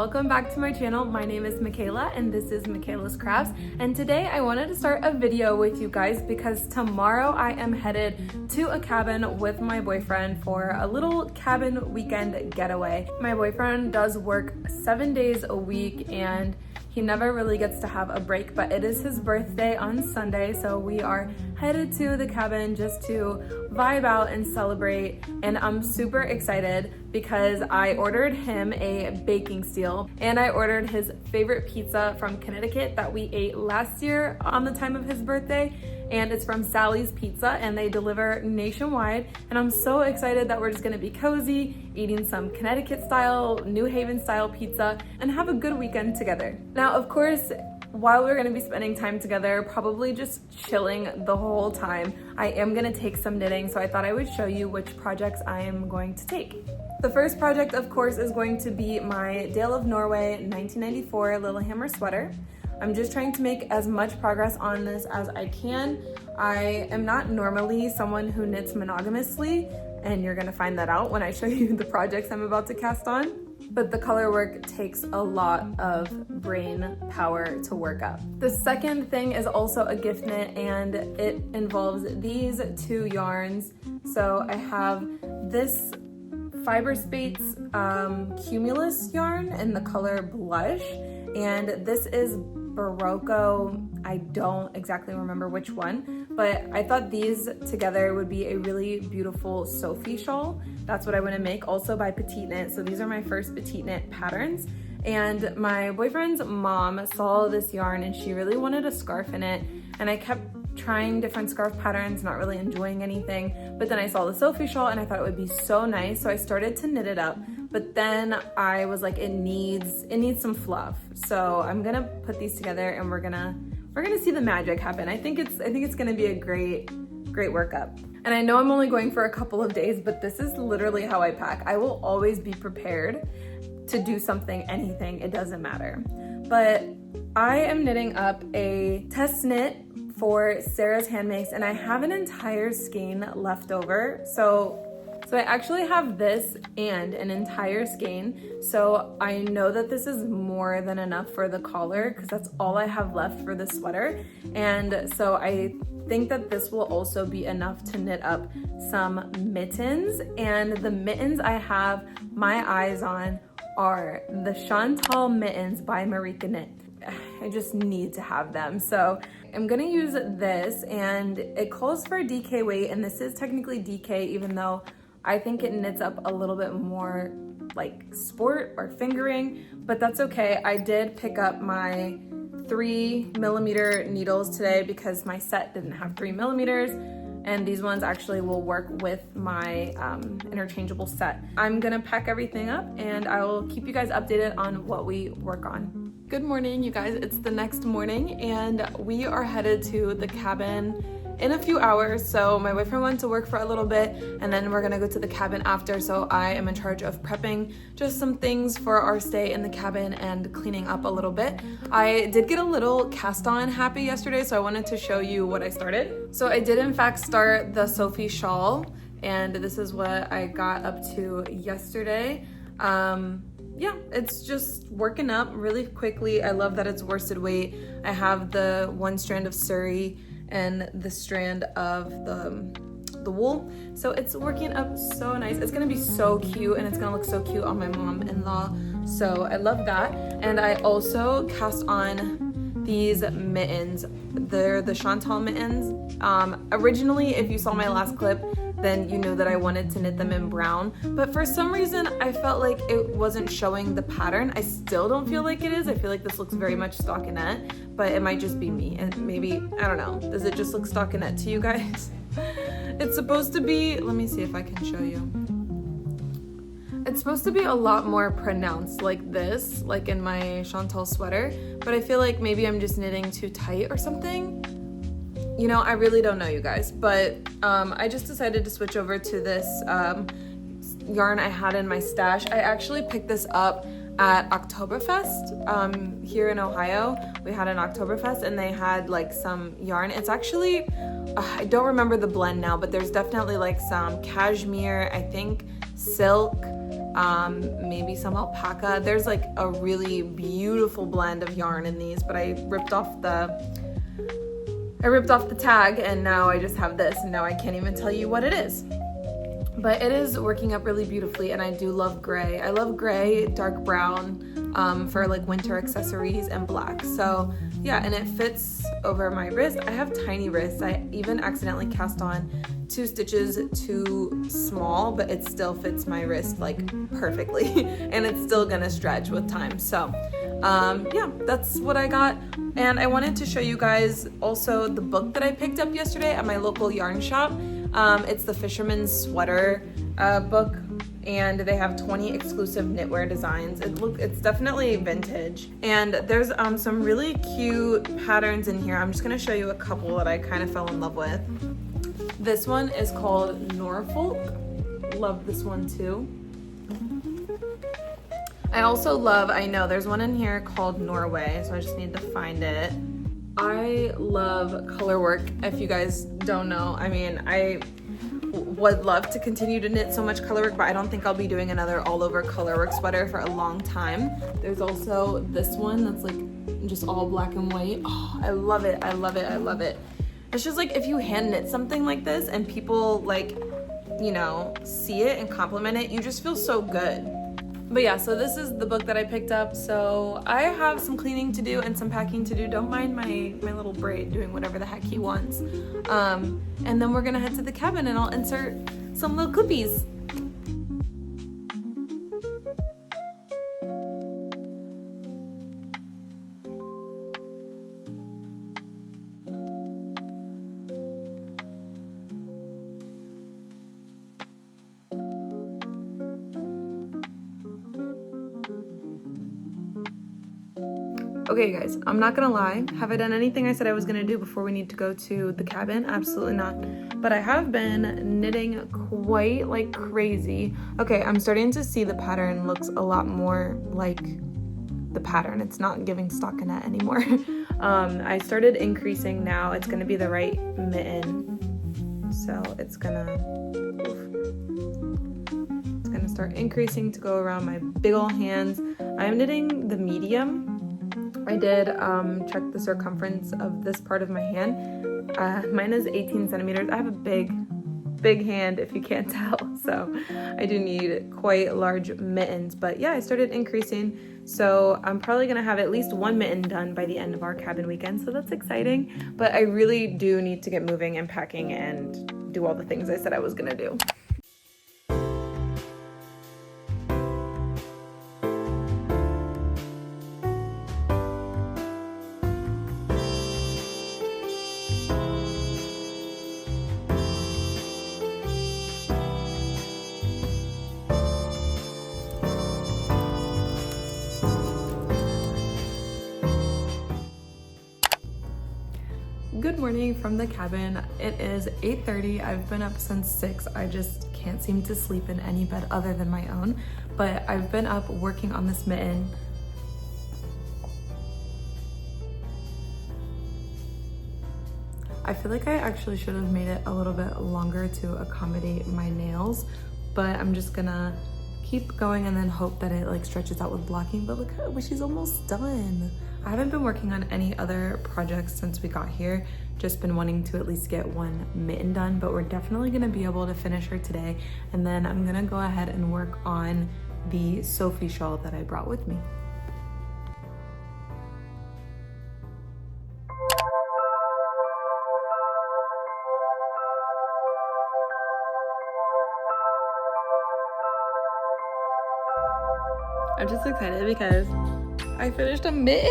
welcome back to my channel. My name is Michaela and this is Michaela's Crafts, and today I wanted to start a video with you guys because tomorrow I am headed to a cabin with my boyfriend for a little cabin weekend getaway. My boyfriend does work 7 days a week and he never really gets to have a break, but it is his birthday on Sunday, so we are headed to the cabin just to vibe out and celebrate. And I'm super excited because I ordered him a baking steel and I ordered his favorite pizza from Connecticut that we ate last year on the time of his birthday. And it's from Sally's Pizza and they deliver nationwide. And I'm so excited that we're just gonna be cozy, eating some Connecticut style, New Haven style pizza, and have a good weekend together. Now, of course, while we're gonna be spending time together, probably just chilling the whole time, I am gonna take some knitting, so I thought I would show you which projects I am going to take. The first project, of course, is going to be my Dale of Norway 1994 Lillehammer sweater. I'm just trying to make as much progress on this as I can. I am not normally someone who knits monogamously, and you're gonna find that out when I show you the projects I'm about to cast on. But the color work takes a lot of brain power to work up. The second thing is also a gift knit, and it involves these two yarns. So I have this Fiber Spates Cumulus yarn in the color Blush, and this is Barocco. I don't exactly remember which one, but I thought these together would be a really beautiful Sophie shawl. That's what I want to make, also by Petite Knit. So these are my first Petite Knit patterns. And my boyfriend's mom saw this yarn and she really wanted a scarf in it. And I kept trying different scarf patterns, not really enjoying anything. But then I saw the Sophie shawl and I thought it would be so nice. So I started to knit it up. But then I was like, it needs some fluff. So I'm gonna put these together and we're gonna see the magic happen. I think it's gonna be a great workup. And I know I'm only going for a couple of days, but this is literally how I pack. I will always be prepared to do something, anything, it doesn't matter. But I am knitting up a test knit for Sarah's Handmakes, and I have an entire skein left over. So I actually have this and an entire skein. So I know that this is more than enough for the collar because that's all I have left for the sweater. And so I think that this will also be enough to knit up some mittens. And the mittens I have my eyes on are the Chantal mittens by Marika Knit. I just need to have them. So I'm gonna use this, and it calls for DK weight, and this is technically DK, even though I think it knits up a little bit more like sport or fingering, but that's okay. I did pick up my 3mm needles today because my set didn't have 3mm, and these ones actually will work with my interchangeable set. I'm gonna pack everything up and I will keep you guys updated on what we work on. Good morning, you guys. It's the next morning and we are headed to the cabin in a few hours. So my boyfriend went to work for a little bit and then we're gonna go to the cabin after. So I am in charge of prepping just some things for our stay in the cabin and cleaning up a little bit. I did get a little cast on happy yesterday, so I wanted to show you what I started. So I did in fact start the Sophie shawl, and this is what I got up to yesterday. Yeah, it's just working up really quickly. I love that it's worsted weight. I have the one strand of Surrey and the strand of the wool. So it's working up so nice. It's gonna be so cute and it's gonna look so cute on my mom-in-law. So I love that. And I also cast on these mittens. They're the Chantal mittens. Originally, if you saw my last clip, then you know that I wanted to knit them in brown, but for some reason I felt like it wasn't showing the pattern. I still don't feel like it is. I feel like this looks very much stockinette, but it might just be me, and maybe, I don't know, does it just look stockinette to you guys? It's supposed to be, let me see if I can show you. It's supposed to be a lot more pronounced like this, like in my Chantal sweater, but I feel like maybe I'm just knitting too tight or something. You know, I really don't know, you guys, but I just decided to switch over to this yarn I had in my stash. I actually picked this up at Oktoberfest here in Ohio. We had an Oktoberfest and they had like some yarn. It's actually, I don't remember the blend now, but there's definitely like some cashmere, I think silk, maybe some alpaca. There's like a really beautiful blend of yarn in these, but I ripped off the tag and now I just have this, and now I can't even tell you what it is. But it is working up really beautifully, and I do love gray. I love gray, dark brown for like winter accessories, and black. So yeah, and it fits over my wrist. I have tiny wrists. I even accidentally cast on 2 stitches too small, but it still fits my wrist like perfectly and it's still gonna stretch with time. So yeah, that's what I got. And I wanted to show you guys also the book that I picked up yesterday at my local yarn shop. It's the Fisherman's Sweater book, and they have 20 exclusive knitwear designs. It's definitely vintage, and there's some really cute patterns in here. I'm just gonna show you a couple that I kind of fell in love with. This one is called Norfolk. Love this one too. I also love, I know there's one in here called Norway, so I just need to find it. I love color work. If you guys don't know, I mean, I would love to continue to knit so much color work, but I don't think I'll be doing another all over color work sweater for a long time. There's also this one that's like just all black and white. Oh, I love it, I love it, I love it. It's just like if you hand knit something like this and people like, you know, see it and compliment it, you just feel so good. But yeah, so this is the book that I picked up. So I have some cleaning to do and some packing to do. Don't mind my little braid doing whatever the heck he wants. And then we're gonna head to the cabin and I'll insert some little clippies. Okay guys, I'm not gonna lie. Have I done anything I said I was gonna do before we need to go to the cabin? Absolutely not. But I have been knitting quite like crazy. Okay, I'm starting to see the pattern looks a lot more like the pattern. It's not giving stockinette anymore. I started increasing now. It's gonna be the right mitten. So it's gonna start increasing to go around my big ol' hands. I'm knitting the medium. I did check the circumference of this part of my hand. Mine is 18 centimeters. I have a big hand if you can't tell. So I do need quite large mittens, but yeah, I started increasing. So I'm probably gonna have at least 1 mitten done by the end of our cabin weekend. So that's exciting, but I really do need to get moving and packing and do all the things I said I was gonna do. Good morning from the cabin. It is 8:30. I've been up since 6. I just can't seem to sleep in any bed other than my own, but I've been up working on this mitten. I feel like I actually should have made it a little bit longer to accommodate my nails, but I'm just gonna keep going and then hope that it like stretches out with blocking. But look at, she's almost done. I haven't been working on any other projects since we got here, just been wanting to at least get 1 mitten done, but we're definitely gonna be able to finish her today. And then I'm gonna go ahead and work on the Sophie shawl that I brought with me. I'm just excited because I finished a mitten.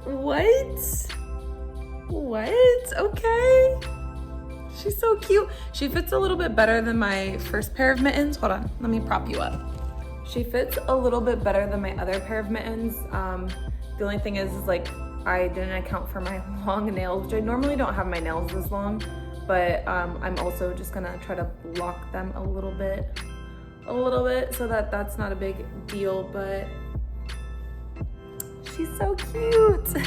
What? Okay. She's so cute. She fits a little bit better than my first pair of mittens. Hold on, let me prop you up. She fits a little bit better than my other pair of mittens. The only thing is like I didn't account for my long nails, which I normally don't have my nails this long, but I'm also just gonna try to block them a little bit so that that's not a big deal. But She's so cute.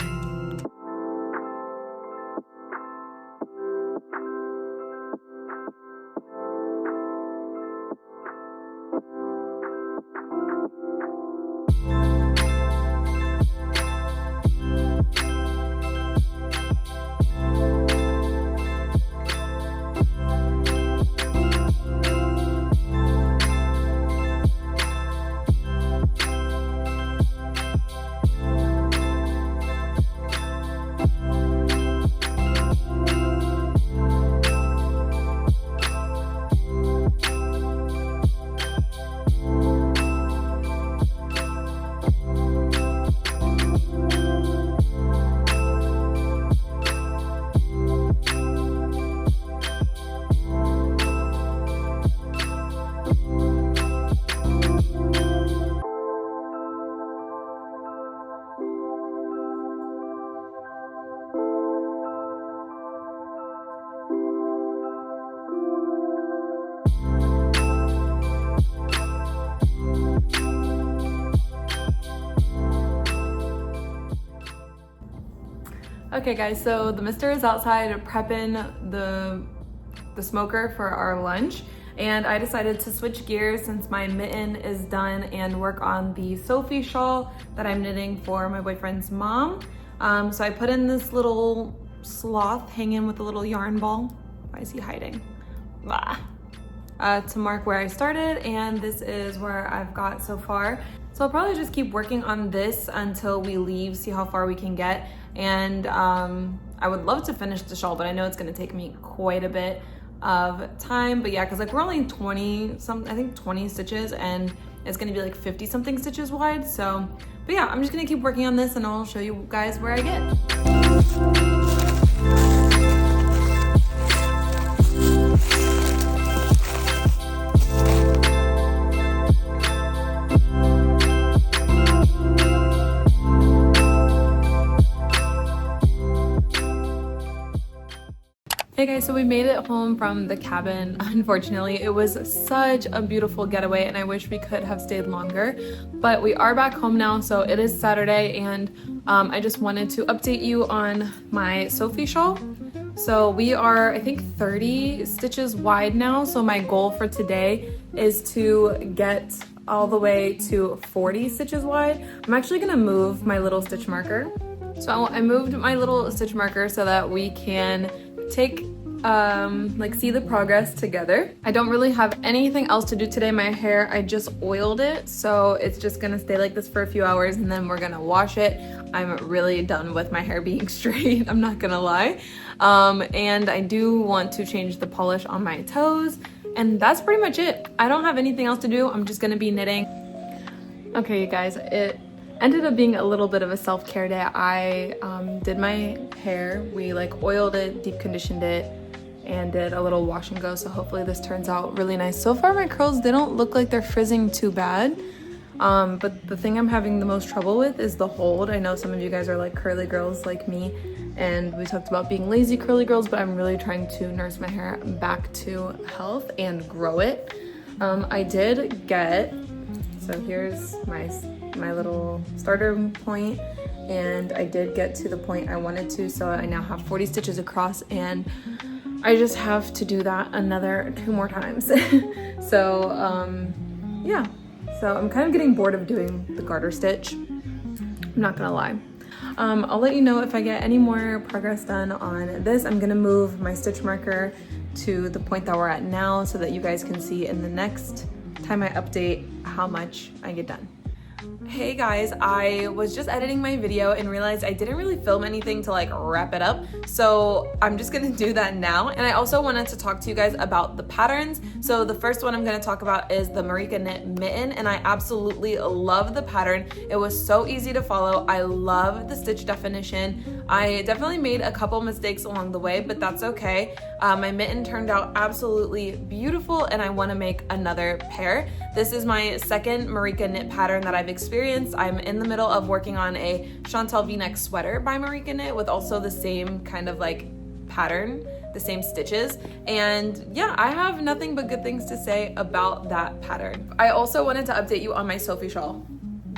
Okay guys, so the mister is outside prepping the smoker for our lunch, and I decided to switch gears since my mitten is done and work on the Sophie shawl that I'm knitting for my boyfriend's mom. So I put in this little sloth hanging with a little yarn ball. Why is he hiding? Blah. To mark where I started, and this is where I've got so far. So I'll probably just keep working on this until we leave, see how far we can get. And I would love to finish the shawl, but I know it's gonna take me quite a bit of time. But yeah, cause like we're only 20 stitches, and it's gonna be like 50 something stitches wide. So, but yeah, I'm just gonna keep working on this and I'll show you guys where I get. Hey guys, so we made it home from the cabin. Unfortunately, it was such a beautiful getaway and I wish we could have stayed longer, but we are back home now. So it is Saturday, and I just wanted to update you on my Sophie shawl. So we are, I think, 30 stitches wide now. So my goal for today is to get all the way to 40 stitches wide. I'm actually gonna move my little stitch marker. So I moved my little stitch marker so that we can take see the progress together. I don't really have anything else to do today. My hair, I just oiled it, so it's just gonna stay like this for a few hours and then we're gonna wash it. I'm really done with my hair being straight, I'm not gonna lie. And I do want to change the polish on my toes, and that's pretty much it. I don't have anything else to do. I'm just gonna be knitting. Okay, you guys, it ended up being a little bit of a self-care day. I did my hair. We like oiled it, deep conditioned it, and did a little wash and go. So hopefully this turns out really nice. So far my curls, they don't look like they're frizzing too bad. But the thing I'm having the most trouble with is the hold. I know some of you guys are like curly girls like me, and we talked about being lazy curly girls, but I'm really trying to nurse my hair back to health and grow it. I did get, so here's my little starter point, and I did get to the point I wanted to, so I now have 40 stitches across, and I just have to do that another 2 more times. So yeah, so I'm kind of getting bored of doing the garter stitch, I'm not gonna lie. I'll let you know if I get any more progress done on this. I'm gonna move my stitch marker to the point that we're at now so that you guys can see in the next time I update how much I get done. Hey guys, I was just editing my video and realized I didn't really film anything to like wrap it up, so I'm just gonna do that now. And I also wanted to talk to you guys about the patterns. So the first one I'm gonna talk about is the Marika Knit Mitten, and I absolutely love the pattern. It was so easy to follow. I love the stitch definition. I definitely made a couple mistakes along the way, but that's okay. My mitten turned out absolutely beautiful, and I wanna make another pair. This is my second Marika Knit pattern that I've experienced. I'm in the middle of working on a Chantel V-neck sweater by Marika Knit with also the same kind of like pattern, the same stitches. And yeah, I have nothing but good things to say about that pattern. I also wanted to update you on my Sophie shawl,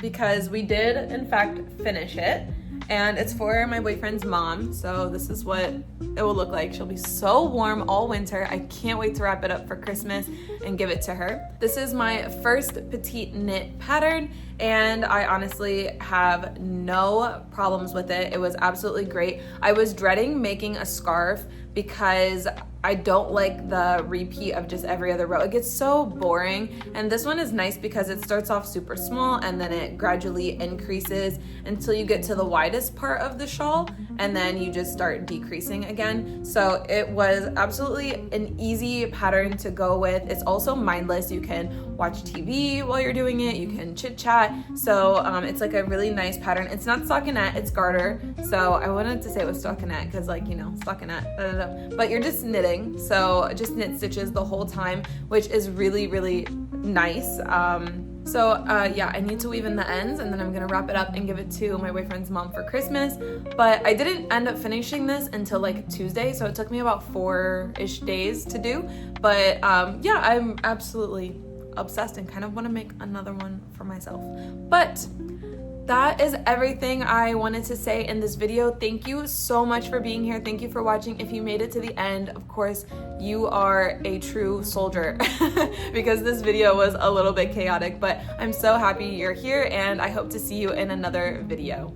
because we did in fact finish it, and it's for my boyfriend's mom. So this is what it will look like. She'll be so warm all winter. I can't wait to wrap it up for Christmas and give it to her. This is my first petite knit pattern, and I honestly have no problems with it. It was absolutely great. I was dreading making a scarf because I don't like the repeat of just every other row. It gets so boring, and this one is nice because it starts off super small and then it gradually increases until you get to the widest part of the shawl, and then you just start decreasing again. So it was absolutely an easy pattern to go with. It's also mindless. You can watch TV while you're doing it, you can chit chat. So it's like a really nice pattern. It's not stockinette, it's garter. So I wanted to say it was stockinette because, like, you know, stockinette, but you're just knitting. So just knit stitches the whole time, which is really, really nice. Yeah, I need to weave in the ends, and then I'm gonna wrap it up and give it to my boyfriend's mom for Christmas. But I didn't end up finishing this until like Tuesday, so it took me about 4-ish days to do. But yeah, I'm absolutely obsessed and kind of want to make another one for myself. But that is everything I wanted to say in this video. Thank you so much for being here. Thank you for watching. If you made it to the end, of course, you are a true soldier because this video was a little bit chaotic, but I'm so happy you're here, and I hope to see you in another video.